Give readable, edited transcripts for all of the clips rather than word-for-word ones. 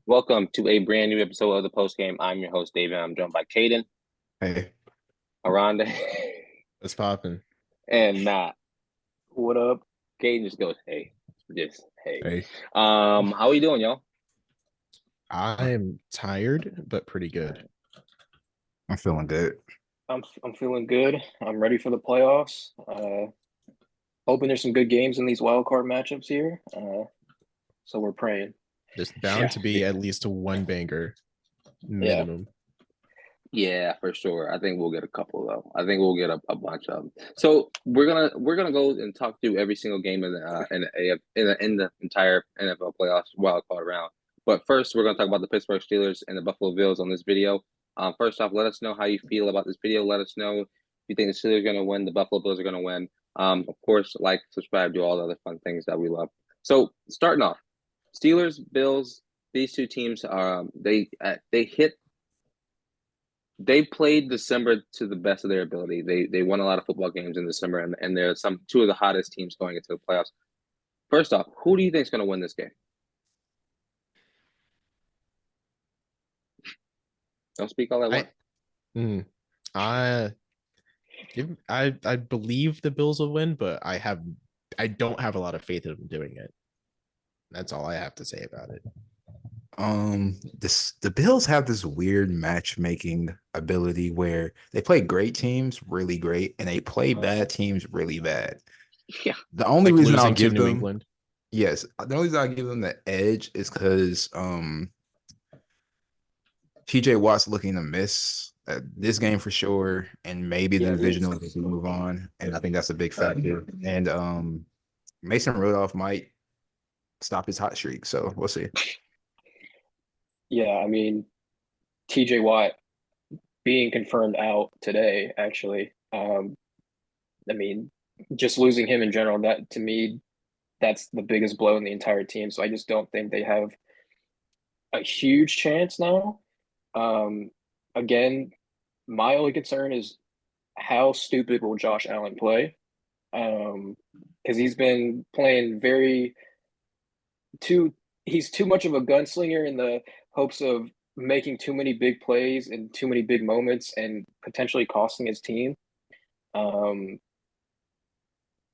Welcome to a brand new episode of the Post Game. I'm your host, Davion. I'm joined by Kaden, Hey, Oronde, it's popping. and Matt. What up? Kaden just goes, hey, just hey. Hey, How are you doing, y'all? I'm tired, but pretty good. I'm feeling good. I'm feeling good. I'm ready for the playoffs. Hoping there's some good games in these wild card matchups here. So we're praying. There's Yeah, bound to be at least one banger yeah, minimum. yeah, for sure. I think we'll get a couple though. I think we'll get a bunch of them. So we're gonna go and talk through every single game in the entire NFL playoffs wild card round. But first, we're gonna talk about the Pittsburgh Steelers and the Buffalo Bills on this video. First off, let us know how you feel about this video. Let us know if you think the Steelers are gonna win, the Buffalo Bills are gonna win. Of course, like, subscribe, do all the other fun things that we love. So starting off, Steelers, Bills. These two teams, they hit they played December to the best of their ability. They won a lot of football games in December, and they're two of the hottest teams going into the playoffs. First off, who do you think is going to win this game? Don't speak all at I once. mm, I I believe the Bills will win, but I don't have a lot of faith in them doing it. That's all I have to say about it. The Bills have this weird matchmaking ability where they play great teams really great and they play bad teams really bad. Yeah, The only Like reason I'll losing to give New them, England. yes, the only reason I'll give them the edge is because TJ Watt's looking to miss this game for sure, and maybe the yeah, it is. divisional as we move on, and I think that's a big factor. And Mason Rudolph might stop his hot streak, so we'll see. Yeah, I mean, TJ Watt being confirmed out today, actually. I mean, just losing him in general, that to me, that's the biggest blow in the entire team. So I just don't think they have a huge chance now. Um, Again, my only concern is how stupid will Josh Allen play? Because he's been playing too he's too much of a gunslinger in the hopes of making too many big plays and too many big moments and potentially costing his team. Um,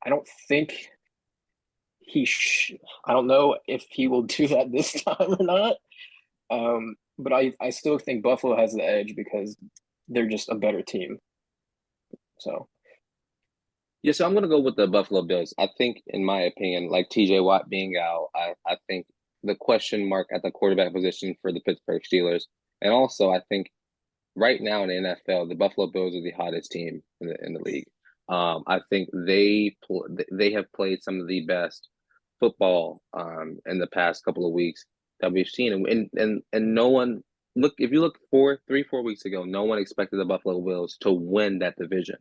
I don't think I don't know if he will do that this time or not. But I still think Buffalo has the edge because they're just a better team. So Yeah, so I'm going to go with the Buffalo Bills. I think, in my opinion, like TJ Watt being out, I think the question mark at the quarterback position for the Pittsburgh Steelers, and also I think right now in the NFL, the Buffalo Bills are the hottest team in the league. I think they have played some of the best football in the past couple of weeks that we've seen, and no one look if you look 4 weeks ago, no one expected the Buffalo Bills to win that division.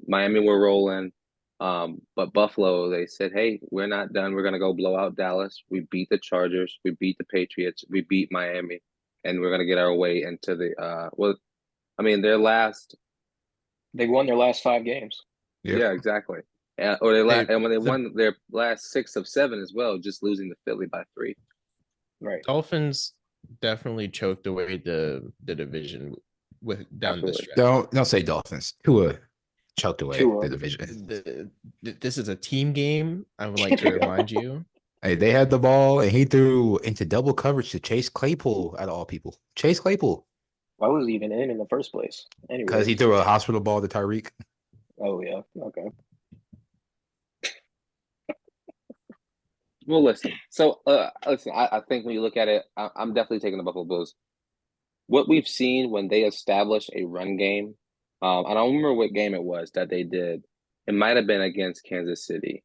Miami were rolling, but Buffalo, they said, "Hey, we're not done. We're gonna go blow out Dallas. We beat the Chargers. We beat the Patriots. We beat Miami." And we're gonna get our way into the I mean their last they won their last 5 games. Yep. yeah, exactly. Or Hey, and when they the won their last 6 of 7 as well, just losing to Philly by 3. Right. Dolphins definitely choked away the division with down the Absolutely. stretch. Don't say Dolphins. Tua choked away Tua. the division. This is a team game. I would like to remind you. Hey, they had the ball and he threw into double coverage to Chase Claypool out of all people. Chase Claypool. Why was he even in the first place? Because he Anyways. threw a hospital ball to Tyreek. Oh yeah. Okay. Well, listen. So, listen. I think when you look at it, I'm definitely taking the Buffalo Bills. What we've seen when they establish a run game, I don't remember what game it was that they did. It might have been against Kansas City,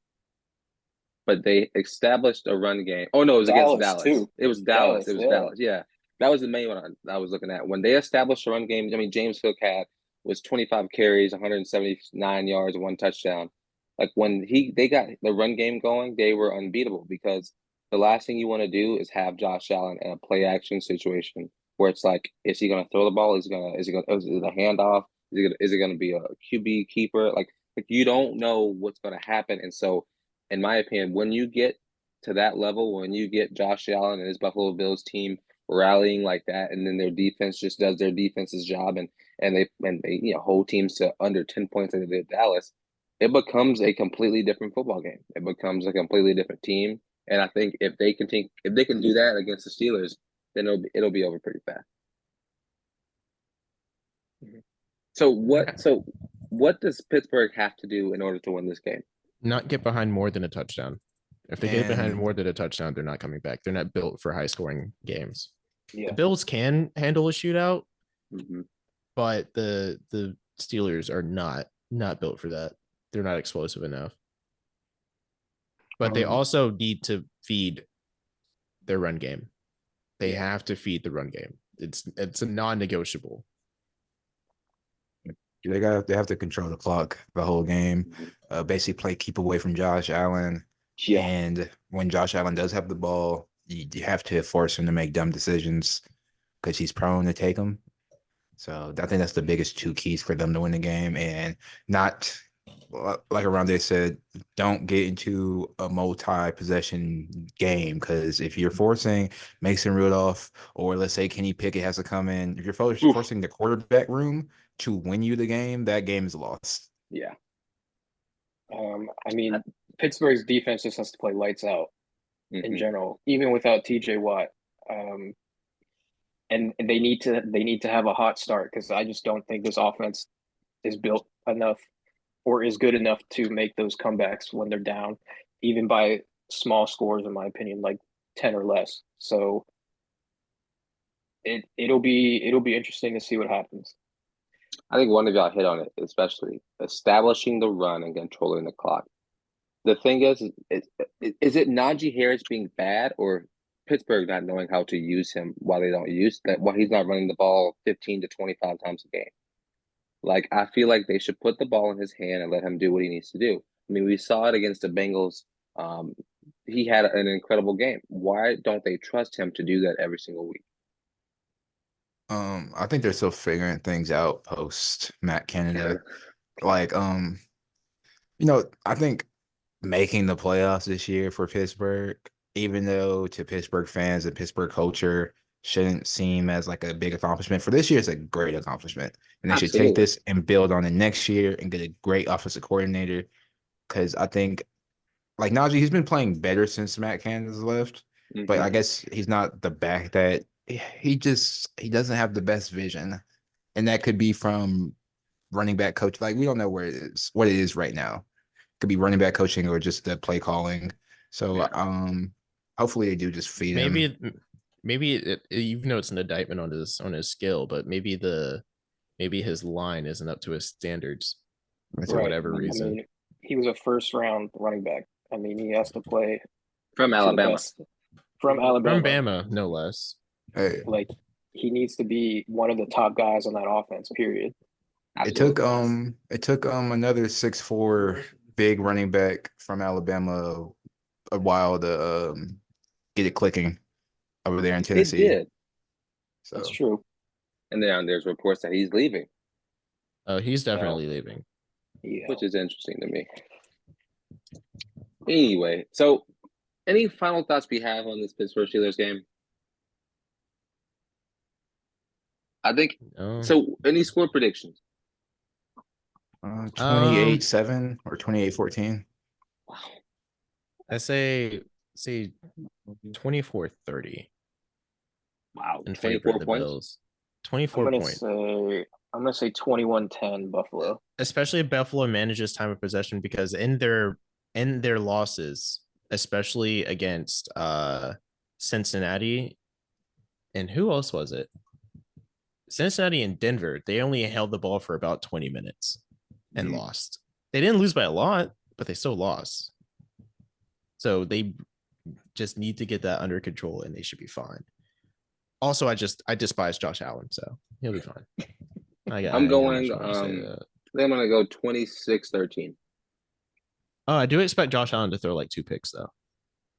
but they established a run game. Oh no, it was against Dallas Dallas. too. It was Dallas. Dallas. It was Yeah. Dallas. Yeah, that was the main one I was looking at. When they established a run game, I mean James Cook had was 25 carries, 179 yards, 1 touchdown. Like when they got the run game going, they were unbeatable because the last thing you want to do is have Josh Allen in a play action situation where it's like, is he going to throw the ball? Is it a handoff? Is it going to be a QB keeper? Like you don't know what's going to happen, and so in my opinion, when you get to that level, when you get Josh Allen and his Buffalo Bills team rallying like that, and then their defense just does their defense's job, and they hold teams to under 10 points like they did Dallas, it becomes a completely different football game. It becomes a completely different team. And I think if they can do that against the Steelers, then it'll be over pretty fast. So what does Pittsburgh have to do in order to win this game? Not get behind more than a touchdown. If they get behind And- more than a touchdown, they're not coming back. They're not built for high scoring games. Yeah. The Bills can handle a shootout, Mm-hmm. but the Steelers are not built for that. They're not explosive enough. But they also need to feed their run game. They have to feed the run game. It's a non-negotiable. They have to control the clock the whole game. Basically keep away from Josh Allen. Yeah. And when Josh Allen does have the ball, you have to force him to make dumb decisions because he's prone to take them. So I think that's the biggest two keys for them to win the game, and not like Oronde said, don't get into a multi-possession game, because if you're forcing Mason Rudolph, or let's say Kenny Pickett has to come in, if you're forcing the quarterback room to win you the game, that game is lost. Yeah. I mean, Pittsburgh's defense just has to play lights out in Mhm. general, even without TJ Watt. And they need to have a hot start, because I just don't think this offense is built enough or is good enough to make those comebacks when they're down, even by small scores, in my opinion, like 10 or less. So it'll be interesting to see what happens. I think one of y'all hit on it, especially establishing the run and controlling the clock. The thing is it Najee Harris being bad, or Pittsburgh not knowing how to use him while he's not running the ball 15 to 25 times a game? Like, I feel like they should put the ball in his hand and let him do what he needs to do. I mean, we saw it against the Bengals. He had an incredible game. Why don't they trust him to do that every single week? I think they're still figuring things out post Matt Canada. Like, I think making the playoffs this year for Pittsburgh, even though to Pittsburgh fans and Pittsburgh culture shouldn't seem as like a big accomplishment, for this year, it's a great accomplishment. And they should take Absolutely. this and build on it next year and get a great offensive coordinator. Because I think, like, Najee, he's been playing better since Matt Canada's left, but I Mhm. guess he's not the back that he doesn't have the best vision. And that could be from running back coach. Like, we don't know what it is right now. Could be running back coaching or just the play calling. So hopefully they do just feed him. Maybe even though it's an indictment on his skill, but maybe his line isn't up to his standards for Right. whatever I reason. mean, he was a first-round running back. I mean, he has to play From to the Alabama. best. From Alabama. From Bama, no less. Hey, Like, he needs to be one of the top guys on that offense, period. it Absolutely. took another 6'4" big running back from Alabama a while to get it clicking over there in It Tennessee. did. So That's true. And then there's reports that he's leaving, Oh, he's definitely leaving. Yeah. which is interesting to me. Anyway, so any final thoughts we have on this Pittsburgh Steelers game? I think No. so. Any score predictions? 28-7 or 28-14. Wow. I say 24-30 Wow. in favor 24 of the points. Bills. I'm 24 gonna points. say 21-10 Buffalo. Especially if Buffalo manages time of possession, because in their losses, especially against Cincinnati, and who else was it? Cincinnati and Denver, they only held the ball for about 20 minutes and lost. They didn't lose by a lot, but they still lost. So they just need to get that under control and they should be fine. Also, I despise Josh Allen, so he'll be fine. I'm going. I'm gonna go 26-13. Oh, I do expect Josh Allen to throw like 2 picks though.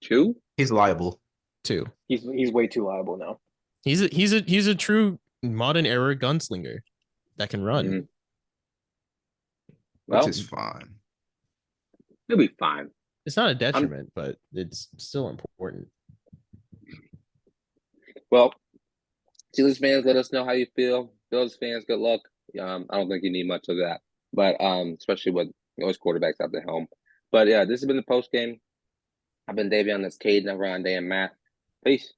2? He's liable. 2. He's way too liable now. He's a true modern era gunslinger that can run. Mhm. Which Well, is fine. he'll be fine. It's not a detriment, but it's still important. Well, Steelers fans, let us know how you feel. Bills fans, good luck. I don't think you need much of that, but especially with those quarterbacks out the helm. But yeah, this has been the post game. I've been Davion. That's Caden, Oronde, and Matt. Peace.